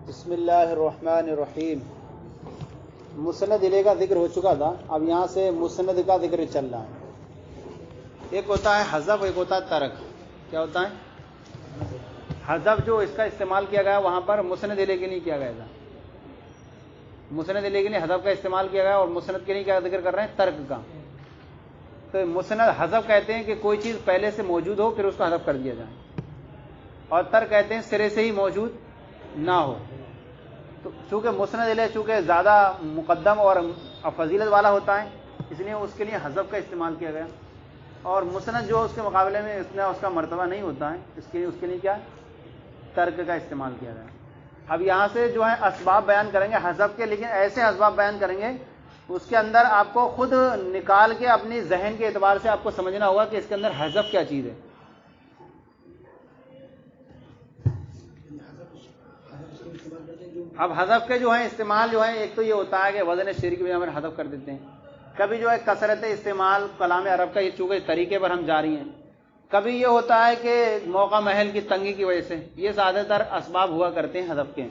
بسم اللہ الرحمن الرحیم۔ مسند الیہ کا ذکر ہو چکا تھا، اب یہاں سے مسند کا ذکر چل رہا ہے۔ ایک ہوتا ہے حذف، ایک ہوتا ہے ترک۔ کیا ہوتا ہے؟ حذف جو اس کا استعمال کیا گیا وہاں پر مسند الیہ کے لیے کیا گیا تھا، مسند الیہ کے لیے حذف کا استعمال کیا گیا، اور مسند کے لیے کیا ذکر کر رہے ہیں؟ ترک کا۔ تو مسند حذف کہتے ہیں کہ کوئی چیز پہلے سے موجود ہو پھر اس کو حذف کر دیا جائے، اور ترک کہتے ہیں سرے سے ہی موجود نہ ہو۔ تو چونکہ مسند الیہ چونکہ زیادہ مقدم اور فضیلت والا ہوتا ہے، اس لیے اس کے لیے حذف کا استعمال کیا گیا، اور مسند جو اس کے مقابلے میں اس کا مرتبہ نہیں ہوتا ہے، اس کے لیے کیا ترک کا استعمال کیا گیا۔ اب یہاں سے جو ہے اسباب بیان کریں گے حذف کے، لیکن ایسے اسباب بیان کریں گے اس کے اندر آپ کو خود نکال کے اپنی ذہن کے اعتبار سے آپ کو سمجھنا ہوگا کہ اس کے اندر حذف کیا چیز ہے۔ اب حذف کے جو ہے استعمال جو ہے، ایک تو یہ ہوتا ہے کہ وزن شعر کی وجہ سے حذف کر دیتے ہیں، کبھی جو ہے کثرت استعمال کلام عرب کا، یہ چونکہ طریقے پر ہم جاری ہیں، کبھی یہ ہوتا ہے کہ موقع محل کی تنگی کی وجہ سے، یہ زیادہ تر اسباب ہوا کرتے ہیں حذف کے۔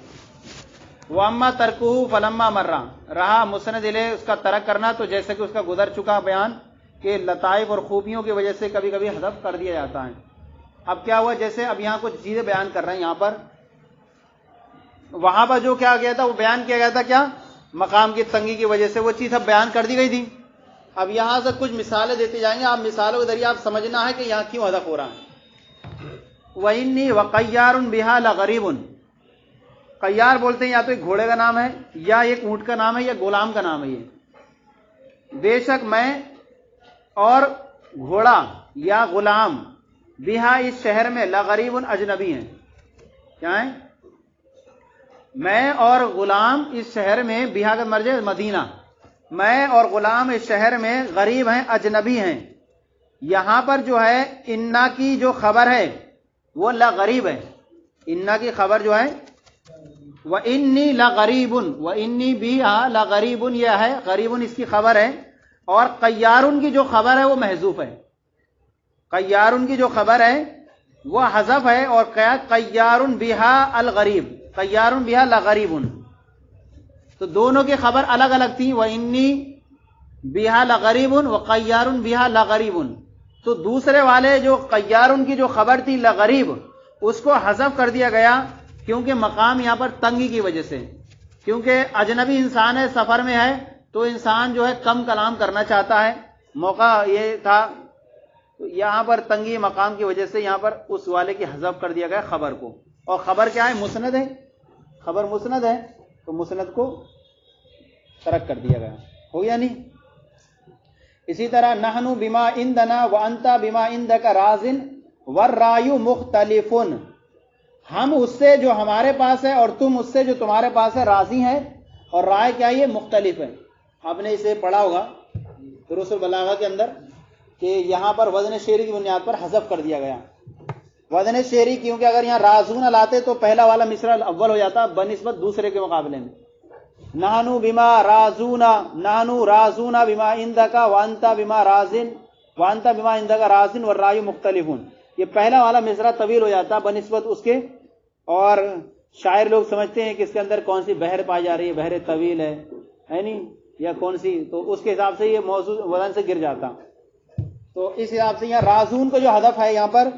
وَأَمَّا تَرْكُهُ فَلَمَّا مَرَّ، رہا مسند الیہ اس کا ترک کرنا، تو جیسے کہ اس کا گزر چکا بیان کہ لطائف اور خوبیوں کی وجہ سے کبھی کبھی حذف کر دیا جاتا ہے۔ اب کیا ہوا، جیسے اب یہاں کچھ چیزیں بیان کر رہے ہیں یہاں پر، وہاں پر جو کیا گیا تھا وہ بیان کیا گیا تھا، کیا مقام کی تنگی کی وجہ سے وہ چیز اب بیان کر دی گئی تھی۔ اب یہاں سے کچھ مثالیں دیتے جائیں گے، آپ مثالوں کے ذریعے آپ سمجھنا ہے کہ یہاں کیوں حذف ہو رہا ہے۔ وَإِنِّي وَقَيَّارٌ بِهَا لَغَرِيبٌ، قیار بولتے ہیں یا تو ایک گھوڑے کا نام ہے، یا ایک اونٹ کا نام ہے، یا غلام کا نام ہے۔ یہ بے شک میں اور گھوڑا یا غلام بہا اس شہر میں لغریب اجنبی ہیں۔ کیا ہے؟ میں اور غلام اس شہر میں، بہا کا مرجع مدینہ، میں اور غلام اس شہر میں غریب ہیں، اجنبی ہیں۔ یہاں پر جو ہے انا کی جو خبر ہے وہ لغریب ہے، انا کی خبر جو ہے وَإِنِّي لَغَرِيبٌ، وَإِنِّي بِهَا لَغَرِيبٌ، یہ ہے غریبٌ اس کی خبر ہے، اور قیارٌ کی جو خبر ہے وہ محذوف ہے۔ قیارٌ کی جو خبر ہے وہ حذف ہے، اور قیارٌ بِهَا الغریب، قیارٌ بِهَا لَغَرِيبٌ، تو دونوں کی خبر الگ الگ تھی، وَإِنِّي بِهَا لَغَرِيبٌ وَقَيَّارٌ بِهَا لَغَرِيبٌ۔ تو دوسرے والے جو قیارٌ کی جو خبر تھی لغریب، اس کو حذف کر دیا گیا، کیونکہ مقام یہاں پر تنگی کی وجہ سے، کیونکہ اجنبی انسان ہے، سفر میں ہے، تو انسان جو ہے کم کلام کرنا چاہتا ہے، موقع یہ تھا، تو یہاں پر تنگی مقام کی وجہ سے یہاں پر اس والے کی حذف کر دیا گیا خبر کو، اور خبر کیا ہے؟ مسند ہے، خبر مسند ہے، تو مسند کو ترک کر دیا گیا، ہو گیا نہیں؟ اسی طرح نحن بما عندنا وانت بما عندك راض والرأي مختلف، ہم اس سے جو ہمارے پاس ہے اور تم اس سے جو تمہارے پاس ہے راضی ہیں، اور رائے کیا یہ مختلف ہے۔ آپ نے اسے پڑھا ہوگا دروس البلاغہ کے اندر کہ یہاں پر وزن شعری کی بنیاد پر حذف کر دیا گیا۔ وزن شعری کیونکہ اگر یہاں رازون لاتے تو پہلا والا مصرع اول ہو جاتا بنسبت دوسرے کے مقابلے میں۔ نحنو بما رازونا، نحنو رازونا بما عندک وانت بما رازن، وانت بما عندک رازن والرأی مختلفون، یہ پہلا والا مصرع طویل ہو جاتا بنسبت اس کے، اور شاعر لوگ سمجھتے ہیں کہ اس کے اندر کون سی بحر پائی جا رہی ہے، بحر طویل ہے نہیں، یا کون سی، تو اس کے حساب سے یہ موضوع وزن سے گر جاتا، تو اس حساب سے یہاں رازون کو جو حذف ہے یہاں پر،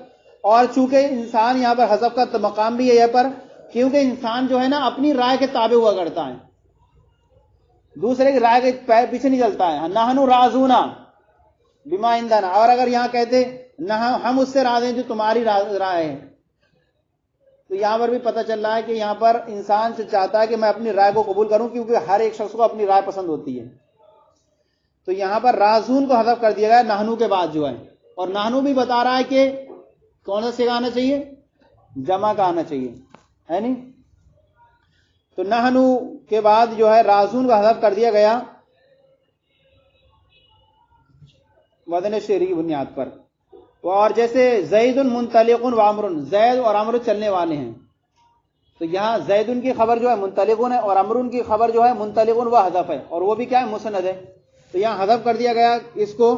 اور چونکہ انسان یہاں پر حذف کا مقام بھی ہے یہاں پر، کیونکہ انسان جو ہے نا اپنی رائے کے تابع ہوا کرتا ہے، دوسرے کی رائے کے پیچھے نہیں چلتا ہے۔ نحن رازونا بما عندنا، اور اگر یہاں کہتے ہم اس سے راضی ہیں جو تمہاری رائے ہے، تو یہاں پر بھی پتہ چل رہا ہے کہ یہاں پر انسان سے چاہتا ہے کہ میں اپنی رائے کو قبول کروں، کیونکہ ہر ایک شخص کو اپنی رائے پسند ہوتی ہے، تو یہاں پر رازون کو حذف کر دیا گیا نحنو کے بعد جو ہے، اور نحنو بھی بتا رہا ہے کہ کون سا سیغہ آنا چاہیے؟ جمع کا آنا چاہیے، ہے نہیں؟ تو نحنو کے بعد جو ہے رازون کا حذف کر دیا گیا وزن شعری کی بنیاد پر۔ اور جیسے زید منطلق و عمر، زید اور عمر چلنے والے ہیں، تو یہاں زید کی خبر جو ہے منطلق ہے، اور عمر کی خبر جو ہے منطلق وہ حذف ہے، اور وہ بھی کیا ہے؟ مسند ہے، تو یہاں حذف کر دیا گیا اس کو،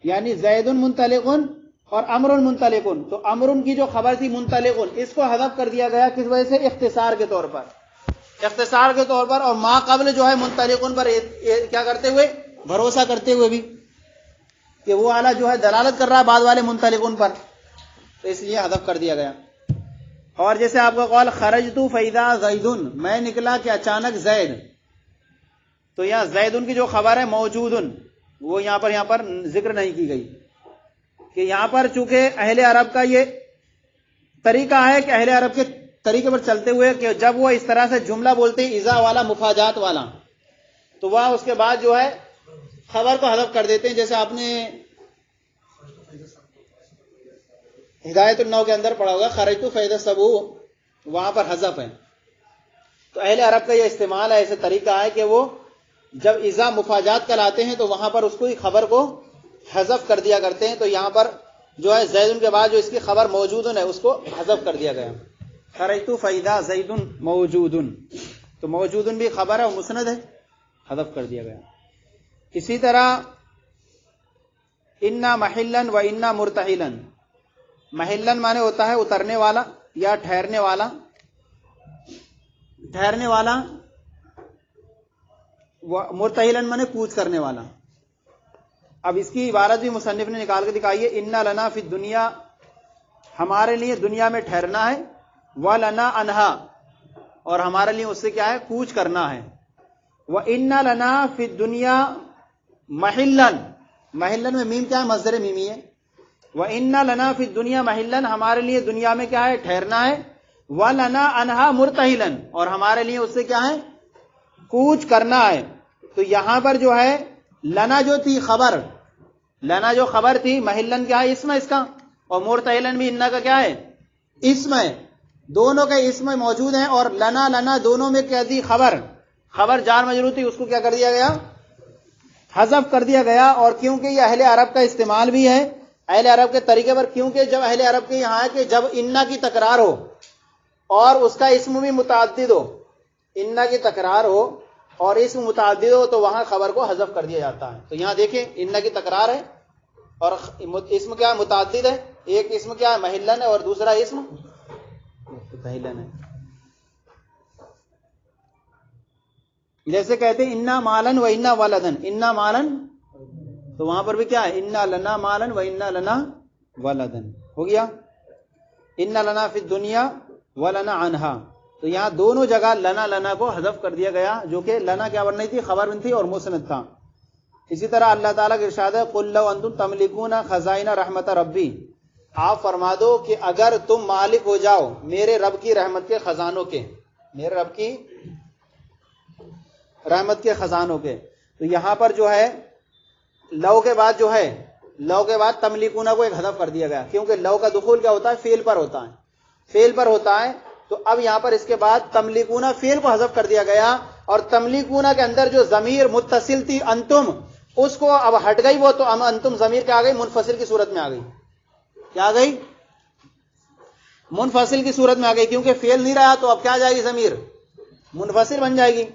یعنی زید منطلق اور عمر منطلق، تو عمر کی جو خبر تھی منطلق، اس کو حذف کر دیا گیا کس وجہ سے؟ اختصار کے طور پر، اختصار کے طور پر، اور ما قبل جو ہے منطلقن پر کیا کرتے ہوئے، بھروسہ کرتے ہوئے بھی، کہ وہ والا جو ہے دلالت کر رہا ہے بعد والے منطلقن پر، تو اس لیے حذف کر دیا گیا۔ اور جیسے آپ کا قول خرجت فاذا زیدن، میں نکلا کہ اچانک زید، تو یہاں زیدن کی جو خبر ہے موجودن، وہ یہاں پر ذکر نہیں کی گئی، کہ یہاں پر چونکہ اہل عرب کا یہ طریقہ ہے کہ اہل عرب کے طریقے پر چلتے ہوئے کہ جب وہ اس طرح سے جملہ بولتے ہیں اذا والا مفاجات والا، تو وہ اس کے بعد جو ہے خبر کو حذف کر دیتے ہیں۔ جیسے آپ نے ہدایت النو کے اندر پڑھا ہوگا خرجت فاذا الصبح، وہاں پر حذف ہے۔ تو اہل عرب کا یہ استعمال ہے، ایسے طریقہ ہے کہ وہ جب اذا مفاجات کلاتے ہیں تو وہاں پر اس کو خبر کو حذف کر دیا کرتے ہیں۔ تو یہاں پر جو ہے زیدن کے بعد جو اس کی خبر موجودن ہے اس کو حذف کر دیا گیا، خرجت فاذا زید موجودن، تو موجودن بھی خبر ہے اور مسند ہے، حذف کر دیا گیا۔ اسی طرح انا محلن و انا مرتحلن، محلن مانے ہوتا ہے اترنے والا یا ٹھہرنے والا، ٹھہرنے والا، مرتحلن مانے کوچ کرنے والا۔ اب اس کی عبارت بھی مصنف نے نکال کے دکھائی ہے، انا لنا فی الدنیا، ہمارے لیے دنیا میں ٹھہرنا ہے، وَلَنَا أَنْهَا، اور ہمارے لیے اس سے کیا ہے، کوچ کرنا ہے۔ وَإِنَّ لَنَا فِي الدُّنْيَا مَحِلًّا، محلن میں میم کیا ہے، مصدر میمی ہے۔ وَإِنَّ لَنَا فِي الدُّنْيَا مَحِلًّا، ہمارے لیے دنیا میں کیا ہے، ٹھہرنا ہے۔ وَلَنَا أَنْهَا مُرْتَحِلًا، اور ہمارے لیے اس سے کیا ہے، کوچ کرنا ہے۔ تو یہاں پر جو ہے لنا جو تھی خبر، لنا جو خبر تھی، محلن کیا ہے، اسم ہے اس کا، اور مرتحلن بھی انا کا کیا ہے، اسم ہے، دونوں کے اسم موجود ہیں، اور لنا لنا دونوں میں کیا تھی، خبر، خبر جار مجرور تھی، اس کو کیا کر دیا گیا، حذف کر دیا گیا۔ اور کیونکہ یہ اہل عرب کا استعمال بھی ہے، اہل عرب کے طریقے پر، کیونکہ جب اہل عرب کے یہاں ہے کہ جب انا کی تکرار ہو اور اس کا اسم بھی متعدد ہو، انا کی تکرار ہو اور اسم متعدد ہو، تو وہاں خبر کو حذف کر دیا جاتا ہے۔ تو یہاں دیکھیں انا کی تکرار ہے اور اسم کیا ہے، متعدد ہے، ایک اسم کیا ہے، محلن ہے، اور دوسرا اسم محلن ہے۔ جیسے کہتے ہیں انا مالن و انا ولدن، انا مالن، تو وہاں پر بھی کیا ہے، انا لنا مالن و انا لنا ولدن، ہو گیا۔ انا لنا فی الدنیا ولنا عنہا، تو یہاں دونوں جگہ لنا لنا کو حذف کر دیا گیا، جو کہ لنا کیا بن رہی تھی، خبر بن تھی اور مسند تھا۔ اسی طرح اللہ تعالیٰ کا ارشاد ہے قل لو انتم تملکون خزائن رحمت ربی، آپ فرما دو کہ اگر تم مالک ہو جاؤ میرے رب کی رحمت کے خزانوں کے، میرے رب کی رحمت کے خزانوں کے، تو یہاں پر جو ہے لو کے بعد جو ہے، لو کے بعد تملکون کو ایک حذف کر دیا گیا، کیونکہ لو کا دخول کیا ہوتا ہے، فعل پر ہوتا ہے، فعل پر ہوتا ہے۔ تو اب یہاں پر اس کے بعد تملکون فعل کو حذف کر دیا گیا، اور تملکون کے اندر جو ضمیر متصل تھی انتم، اس کو اب ہٹ گئی، وہ تو انتم ضمیر کیا آ گئی، منفصل کی صورت میں آ گئی، کیا آ گئی، منفصل کی صورت میں آ گئی، کیونکہ فعل نہیں رہا تو اب کیا جائے گی، ضمیر منفصل بن جائے گی۔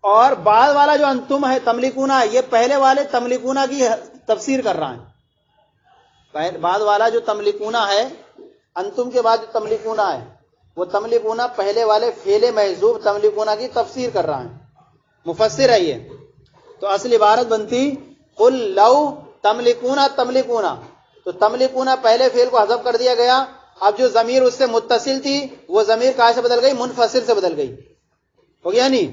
اور بعد والا جو انتم ہے تملکونا، یہ پہلے والے تملکونا کی تفسیر کر رہا ہے۔ بعد والا جو تملکونا ہے، انتم کے بعد جو تملکونا ہے، وہ تملکونا پہلے والے فعل محذوف تملکونا کی تفسیر کر رہا ہے، مفسر ہے یہ۔ تو اصل عبارت بنتی قل لو تملکونا تملکونا، تو تملکونا پہلے فعل کو حذف کر دیا گیا، اب جو ضمیر اس سے متصل تھی وہ ضمیر کہاں سے بدل گئی، منفصل سے بدل گئی، ہو گیا نہیں؟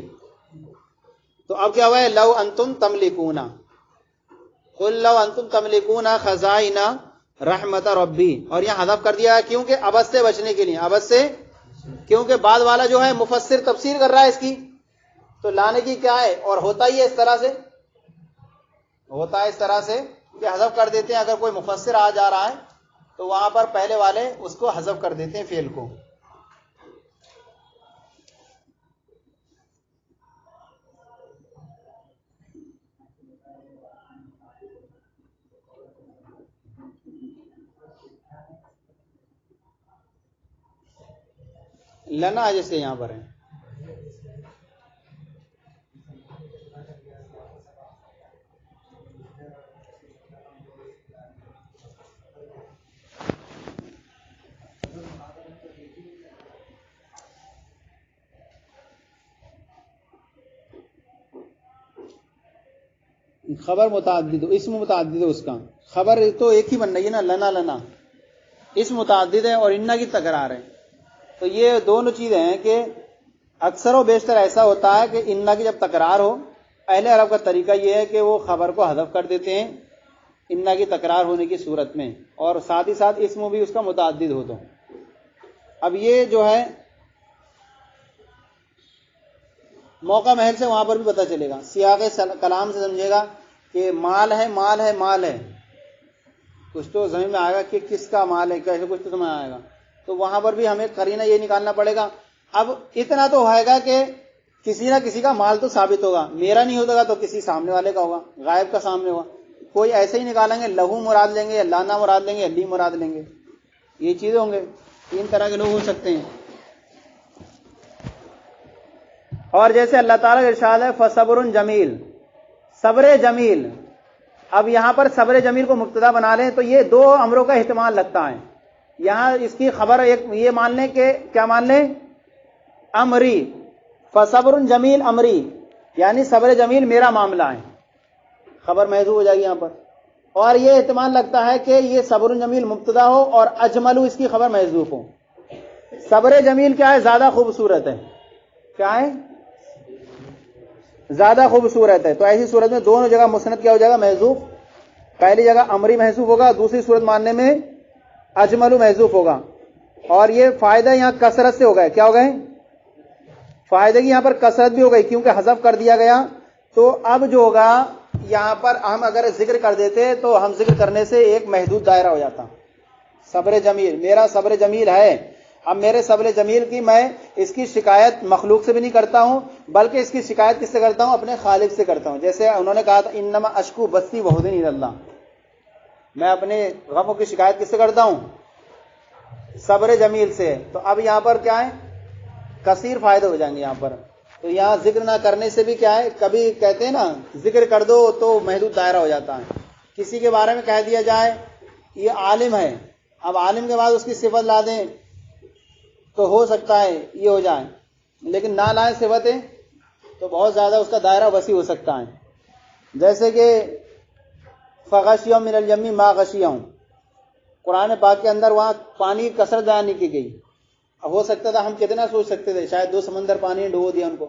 تو اب کیا ہوا ہے، لو انتم تملکونا، قل لو انتم تملکونا خزائن رحمت ربی، اور یہاں حذف کر دیا ہے کیونکہ عبث سے بچنے کے لیے، عبث سے، کیونکہ بعد والا جو ہے مفسر تفسیر کر رہا ہے اس کی، تو لانے کی کیا ہے، اور ہوتا ہی ہے اس طرح سے، ہوتا ہے اس طرح سے کہ حذف کر دیتے ہیں، اگر کوئی مفسر آ جا رہا ہے تو وہاں پر پہلے والے اس کو حذف کر دیتے ہیں فعل کو۔ لنا جیسے یہاں پر ہے، خبر متعدد ہو، اسم متعدد ہو، اس کا خبر تو ایک ہی بن رہی ہے نا، لنا لنا، اسم متعدد ہے اور انا کی تکرار ہے. تو یہ دونوں چیزیں ہیں کہ اکثر و بیشتر ایسا ہوتا ہے کہ انا کی جب تکرار ہو، اہل عرب کا طریقہ یہ ہے کہ وہ خبر کو حذف کر دیتے ہیں انا کی تکرار ہونے کی صورت میں، اور ساتھ ہی ساتھ اسم بھی اس کا متعدد ہو. تو اب یہ جو ہے موقع محل سے وہاں پر بھی پتہ چلے گا، سیاق کلام سے سمجھے گا کہ مال ہے مال ہے مال ہے، کچھ تو ذہن میں آئے گا کہ کس کا مال ہے، کیسے کچھ تو سمجھ آئے گا. تو وہاں پر بھی ہمیں قرینہ یہ نکالنا پڑے گا. اب اتنا تو ہوئے گا کہ کسی نہ کسی کا مال تو ثابت ہوگا، میرا نہیں ہوگا تو کسی سامنے والے کا ہوگا، غائب کا سامنے ہوگا. کوئی ایسے ہی نکالیں گے، لہو مراد لیں گے یا لانا مراد لیں گے یا لی مراد لیں گے، یہ چیزیں ہوں گے. 3 طرح کے لوگ ہو سکتے ہیں. اور جیسے اللہ تعالیٰ کا ارشاد ہے فصبر جمیل، صبر جمیل. اب یہاں پر صبر جمیل کو مبتدا بنا لیں تو یہ 2 امروں کا احتمال لگتا ہے. یہاں اس کی خبر ایک یہ مان لیں کہ کیا مان لیں، امری، فصبر جمیل امری، یعنی صبر جمیل میرا معاملہ ہے، خبر محذوف ہو جائے گی یہاں پر. اور یہ احتمال لگتا ہے کہ یہ صبر جمیل مبتدا ہو اور اجملو اس کی خبر محذوف ہو. صبر جمیل کیا ہے، زیادہ خوبصورت ہے، کیا ہے، زیادہ خوبصورت ہے. تو ایسی صورت میں دونوں جگہ مسند کیا ہو جائے گا، محذوف. پہلی جگہ امری محذوف ہوگا، دوسری صورت ماننے میں اجملو محذوف ہوگا. اور یہ فائدہ یہاں کثرت سے ہو گئے، کیا ہو گئے، فائدے کی یہاں پر کثرت بھی ہو گئی کیونکہ حذف کر دیا گیا. تو اب جو ہوگا یہاں پر ہم اگر ذکر کر دیتے تو ہم ذکر کرنے سے ایک محدود دائرہ ہو جاتا. صبر جمیل، میرا صبر جمیل ہے. اب میرے صبر جمیل کی میں اس کی شکایت مخلوق سے بھی نہیں کرتا ہوں، بلکہ اس کی شکایت کس سے کرتا ہوں، اپنے خالق سے کرتا ہوں. جیسے انہوں نے کہا تھا انما اشکو بثی وحزنی الی اللہ، میں اپنے غموں کی شکایت کس سے کرتا ہوں، صبر جمیل سے. تو اب یہاں پر کیا ہے، کثیر فائدے ہو جائیں گے یہاں پر. تو یہاں ذکر نہ کرنے سے بھی کیا ہے، کبھی کہتے ہیں نا ذکر کر دو تو محدود دائرہ ہو جاتا ہے. کسی کے بارے میں کہہ دیا جائے یہ عالم ہے، اب عالم کے بعد اس کی صفت لا دیں تو ہو سکتا ہے یہ ہو جائے، لیکن نہ لائیں صفتیں تو بہت زیادہ اس کا دائرہ وسیع ہو سکتا ہے. جیسے کہ فغشیہم من الیمی ما غشیہم، قرآن پاک کے اندر وہاں پانی کی کثرت بیان نہیں کی گئی. اب ہو سکتا تھا ہم کتنا سوچ سکتے تھے، شاید 2 سمندر پانی نے ڈبو دیا ان کو.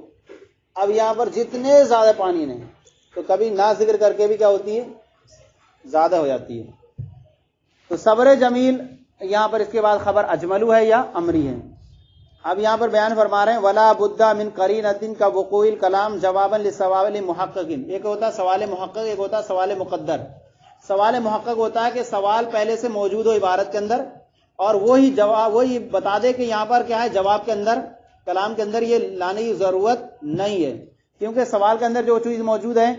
اب یہاں پر جتنے زیادہ پانی نے تو کبھی نہ ذکر کر کے بھی کیا ہوتی ہے، زیادہ ہو جاتی ہے. تو صبر جمیل یہاں پر اس کے بعد خبر اجملو ہے یا امری ہے. اب یہاں پر بیان فرما رہے ہیں ولا بد من قرینۃ کا وقوع الکلام جوابا للسوال محقق. ایک ہوتا ہے سوال محقق، ایک ہوتا ہے سوال مقدر. سوال محقق ہوتا ہے کہ سوال پہلے سے موجود ہو عبارت کے اندر اور وہی جواب وہی بتا دے کہ یہاں پر کیا ہے، جواب کے اندر کلام کے اندر یہ لانے کی ضرورت نہیں ہے، کیونکہ سوال کے اندر جو چیز موجود ہے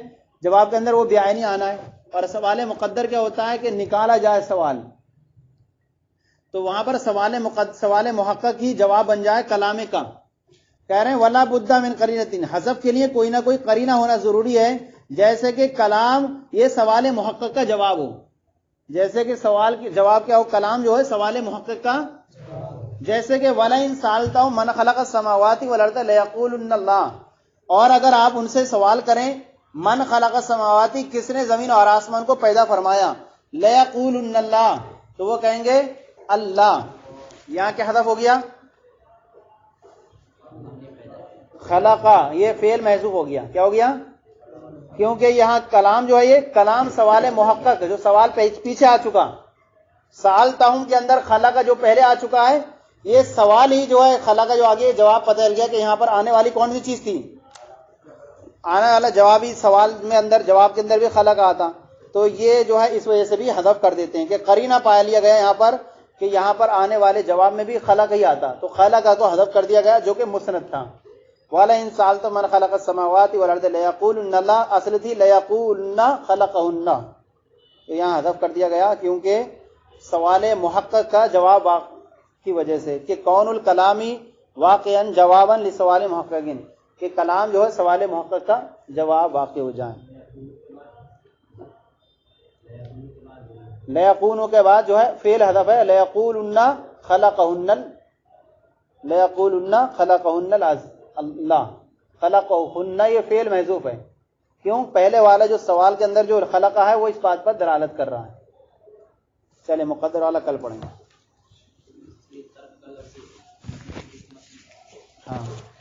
جواب کے اندر وہ بیانی آنا ہے. اور سوال مقدر کیا ہوتا ہے کہ نکالا جائے سوال، تو وہاں پر سوال محقق ہی جواب بن جائے کلام کا. کہہ رہے ہیں ولا بد من قرینۃ، حذف کے لیے کوئی نہ کوئی قرینہ ہونا ضروری ہے. جیسے کہ کلام یہ سوال محقق کا جواب ہو، جیسے کہ سوال کی جواب کیا ہو، کلام جو ہے سوال محقق کا. جیسے کہ وَلَئِن سَأَلْتَهُم مَّنْ خَلَقَ السَّمَاوَاتِ وَالْأَرْضَ لَيَقُولُنَّ اللَّهُ، اور اگر آپ ان سے سوال کریں من خلق السماوات، کس نے زمین اور آسمان کو پیدا فرمایا، لَيَقُولُنَّ اللَّهُ، تو وہ کہیں گے اللہ. یہاں کیا حذف ہو گیا، خلقہ، یہ فعل محذوف ہو گیا. کیا ہو گیا، کیونکہ یہاں کلام جو ہے یہ کلام سوال محقق جو سوال پیچھے آ چکا. سالتہم کے اندر خلقہ جو پہلے آ چکا ہے، یہ سوال ہی جو ہے خلقہ جو آگے جواب پتہ چل گیا کہ یہاں پر آنے والی کون سی چیز تھی، آنے والا جوابی سوال میں اندر جواب کے اندر بھی خلقہ آتا. تو یہ جو ہے اس وجہ سے بھی حذف کر دیتے ہیں کہ قرینہ پایا لیا گیا یہاں پر کہ یہاں پر آنے والے جواب میں بھی خلقہ ہی آتا، تو خلقہ کو حذف کر دیا گیا جو کہ مسند تھا. وَلَئِن سَأَلْتَهُم مَّنْ خَلَقَ السَّمَاوَاتِ وَالْأَرْضَ لَيَقُولُنَّ اللَّهُ، اصل تھی لَيَقُولُنَّ خَلَقَهُنَّ، تو یہاں حذف کر دیا گیا کیونکہ سوال محقق کا جواب کی وجہ سے کہ کون الکلامی واقعا جوابا لسوال محققین، کہ کلام جو ہے سوال محقق کا جواب واقع ہو جائیں. لیقونو کے بعد جو ہے فعل حذف ہے، لیقولن خلقہن، لیقولن خلقہن اللہ، خلقہن یہ فعل محذوف ہے. کیوں؟ پہلے والا جو سوال کے اندر جو خلقہ ہے وہ اس بات پر دلالت کر رہا ہے. چلے مقدر والا کل پڑھیں گے. ہاں